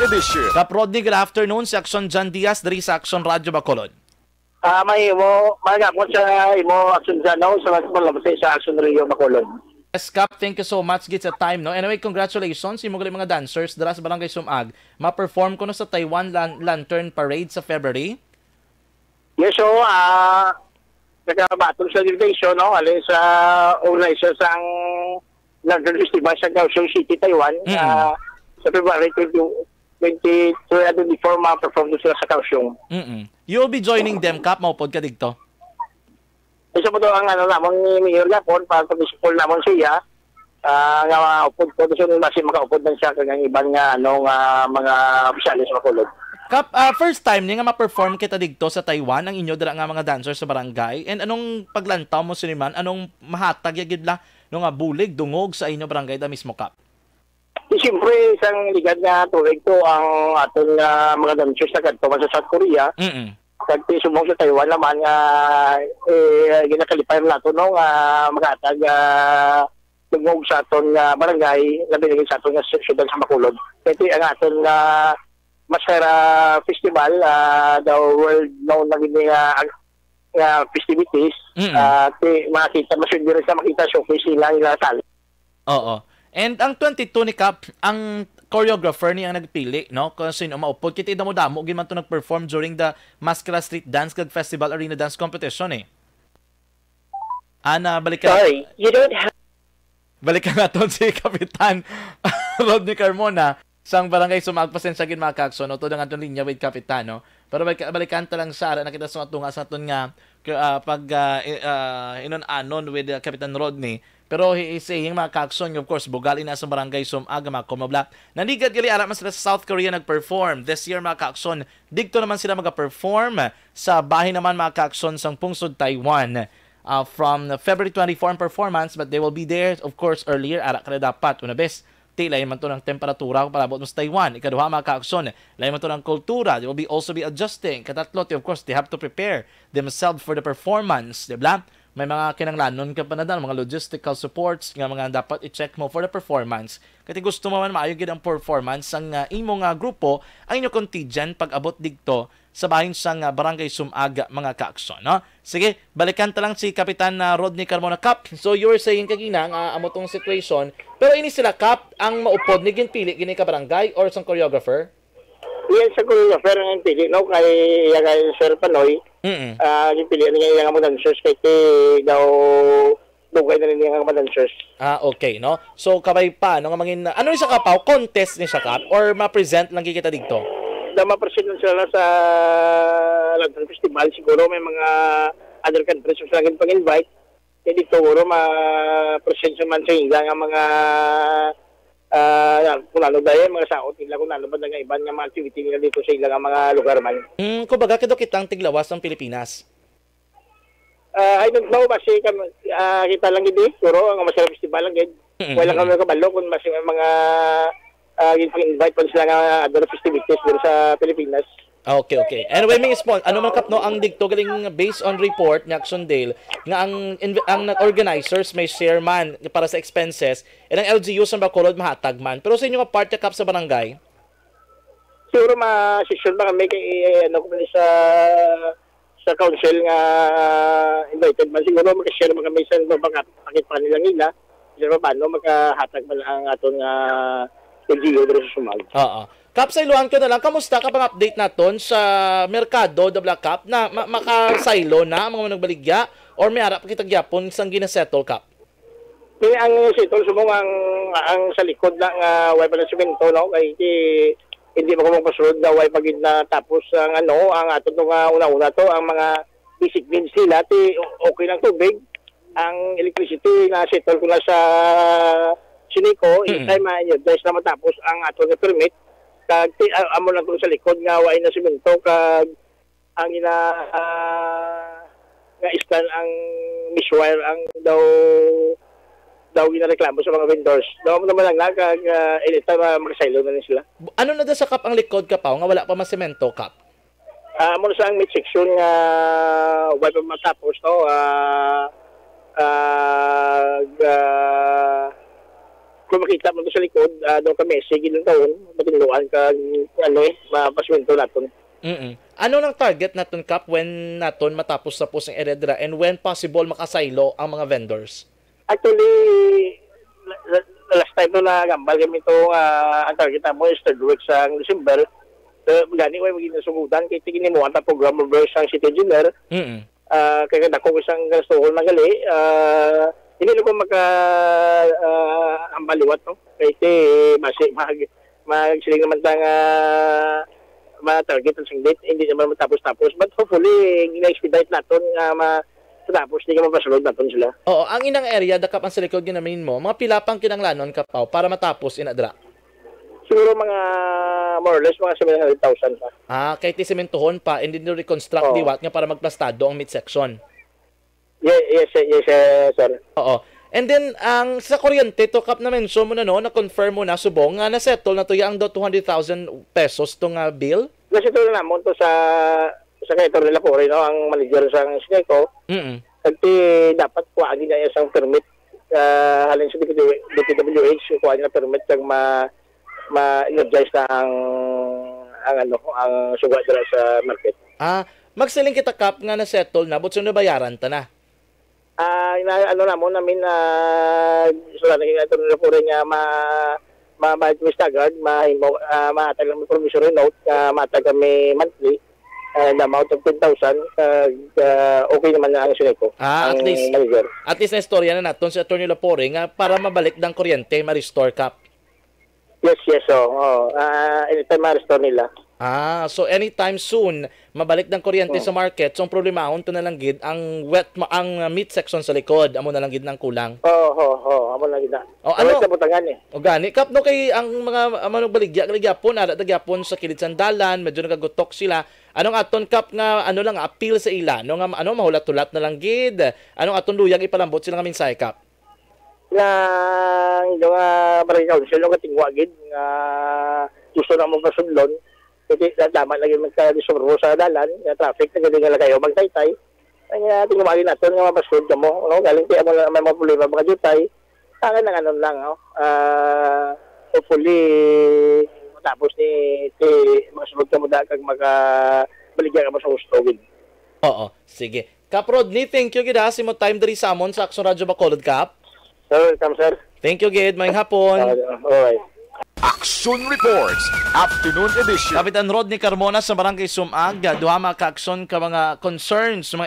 edition. Kap Rodney, good afternoon. Si Action John Diaz, dari sa Action Radio Bacolod. May imo, magapon sa imo Action John, no? Sa Action Radio Bacolod. Yes, Kap, thank you so much. Git sa time, no? Anyway, congratulations. Yung mga dancers dara sa Barangay Sumag. Ma-perform ko na sa Taiwan Lantern Parade sa February. Yes, so, nagkabatong sa delegation, no? Alin sa organizer sa Lantern Festival sa Kaohsiung City, Taiwan. Sa February 2024, ma-perform doon sila sa Kaohsiung. You will be joining them, Kap. Maupod ka dito. Isa po ito ang namon ni Mayor Gapon para pag-support namon siya. Nga maupod po doon kasi makaupod na siya kanyang ibang mga opisyalis sa Bacolod. Kap, first time niya nga ma-perform kita dito sa Taiwan ang inyo dala nga mga dancers sa barangay. And anong paglantaw mo siniman? Anong mahatag yagid la nung bulig dungog sa inyo barangay da mismo, Kap? Siyempre, isang ligad na tuwig to ang aton mga dancers na kanto sa South Korea. Kagti sumong sa Taiwan naman ginakalipay nato no magatag dungog sa aton barangay na binigay sa aton syudad sa Bacolod. Kaya ang aton Mascara Festival, the world known na gini festivities, makita, maswindi rin sa makita showcase sila tali. Oo. And ang 22 ni Kap, ang choreographer niya ang nagpili, no? Kung sino maupod. Kita damo-damo, ginaman ito nag-perform during the Mascara Street Dance Kag Festival Arena Dance Competition, eh. Ana, balikan. Sorry, you don't have... Balikan natin si Kapitan Rodney Carmona. Sang barangay sumagpasensya gin mga kakso, no? Ito na nga linya with Kapitan, no? Pero balikan talang siya, nakita sa nga sa aton nga inon-anon with Kapitan Rodney. Pero he is saying mga kakson, of course, bugali na sa barangay Sumag, mga Komabla. Nanigad gali ara mas sila sa South Korea nag-perform. This year mga kakson, digto naman sila mag-perform sa bahay naman mga kakson sang Pungsod, Taiwan. From February 24 performance, but they will be there, of course, earlier. Ara kada dapat, una bes. Lain man to ng temperatura kung palabot mo sa Taiwan. Ikaduha mga kaakson, lain man to ng kultura. They will also be adjusting. Katatlo, of course, they have to prepare themselves for the performance. Diba? May mga kinanglanon ka pa na dyan, mga logistical supports, nga mga dapat i-check mo for the performance. Kasi gusto mo man maayog ang performance ang imong grupo, ang inyong contingent pag abot dito sa bahin sang barangay Sumag, mga kaakson. No? Sige, balikan ta lang si Kapitan Rodney Carmona. Kap, so you were saying kagina amo tong situation, pero ini sila Kap ang maupod ni ginpili gini ka barangay or sang choreographer? Yes, sa choreographer ang pili no kay Sir Panoy. Ginpili niya yung mga dancers kay daw dugay na rin yung mga dancers. Okay, no? So kabay pa no nga mangin ano ni sa Kapaw contest ni sa Kap or ma-present lang kita dito? Ma-present sila sa Lantern Festival, siguro may mga other countries na sila pag-invite. Kaya dito, siguro ma-present naman sa ila nga mga kung ano dahil, mga saot nila, kung ano ba nga iban nga mga activity nila dito sa ila nga mga lugar man. Kumbaga, kado kitang tiglawas ng Pilipinas? I don't know, kasi kita lang gini, siguro, ang Mascara Festival lang gini. Wala kami kabalo kung mas mga invite pa sila nga other festivities dito sa Pilipinas. Okay. Anyway, may sponsor. Ano man Kap no ang digto galing based on report ni Action Dale nga ang organizers may share man para sa expenses and ang LGU sa Bacolod mahatag man. Pero sa inyo nga part Kap sa barangay? Siguro ma-session ba kami kay sa council nga invited man. Siguro mag-share man kami sa bakit pa nila. Siguro paano magkahatag man ang aton LGU dito sa Sumag. Kap, sa iluhan ko na lang, kamusta ka pang update naton sa merkado, the Black Cup, na makasaylo na mga nagbaligya or may harap kita gyapon sang ginasettle, Kap? Ang settle sumong ang sa likod ng way pa ng semento, no? Kaya hindi mo kumang pasunod na way pagid na tapos ang ang ato nung una-una to, ang mga basic needs nila, okay lang tubig, ang electricity na settle ko na sa Siniko, anytime dahil na matapos ang ato na permit, kag amo lang sa likod nga way na semento kag ang nga scan ang miswire ang daw ginareklamo sa mga vendors. Daw mo naman lang kag anytime magsaylo na sila. Ano na da sa Kap ang likod Kapaw nga wala pa man semento, Kap? Amo sa ang mid section nga way pa matapos to kung makita mo to sa likod, doon kami, sige lang taon, matinduan ka, mapaswento natin. Ano nang target naton Kap when naton matapos sa pusing eredra and when possible makasaylo ang mga vendors? Actually, last time na gambal kami ito, ang target na mo is 3rd week sa December. Gani ko maging nasugudan, kaya tigin mo ang program verse ang city engineer. Kaya dako isang gastuhol na gali, hindi na ko ambaliwat, no? Kaya magsiling naman tang ma-target ang date, hindi naman matapos-tapos. But hopefully, na-expedite natin matapos, hindi ka mapasulod natin sila. Oo, ang inang area, dakap ang sa likod ginamin mo, mga pilapang kinanglanon kapaw para matapos inadra? Siguro mga more or less, mga 700,000 pa. Kahit isimentohon pa, and then reconstruct diwat nga para magplastado ang midsection. Yes, sir. Oo. And then, ang sa kuryente, to Kap na mention mo na na-confirm mo na subong, nga na-settle na to yung 200,000 pesos tong bill? Na-settle na mo to sa secretary nila po rin, no? Ang manager sa Sineco. Kasi dapat kuhaan din niya isang permit halin sa DPWH, kuhaan niya permit kang ma-energize na ang sugat dira sa market. Magsiling kita Kap nga na-settle na, but sino bayaran ta na? Namin sila naging ito nila po rin nga ma-twist agad, matag kami promissory note, matag kami monthly, the amount of 10,000, okay naman na ang Sineco. At least na istorya na natin sa Atty. Lapore nga para mabalik ng kuryente, ma-restore Kap. Yes, anytime ma-restore nila. So anytime soon, mabalik ng kuryente sa market. So ang problema, to na lang gid ang meat section sa likod, amo na lang gid ng kulang. Amo na gid. Ano? Sa butangan O gani, Kap no kay ang mga baligya-baligya ada sa kilid sandalan, medyo nagagutok sila. Anong aton Kap nga lang appeal sa ila? No nga mahulat-hulat na lang gid. Anong aton luyang ipalambot sila nga mensahe Kap? Nga barangay council no katingwa gid nga gusto na mo pasudlon. Kasi tama lagi magka-disorbo sa dalan, nga traffic na gano'n nga kayo magtaytay. Kaya tingumali natin nga mapasod ka mo, no? Galing kaya mo na may mga problema mga jutay. Saka na ganun lang, no? Hopefully, matapos ni makasunod ka mo dahil kag makabaligyan ka mo sa hustogin. Oo, sige. Kap Rodney, thank you gid si mo time diri sa amon sa Action Radio Bacolod Kap. Welcome, sir. Thank you gid, mayong hapon. Alright. Action Reports, Afternoon Edition. Kapitan Rodney Carmona sa Barangay Sumag, duha ka aksyon ka mga concerns, mga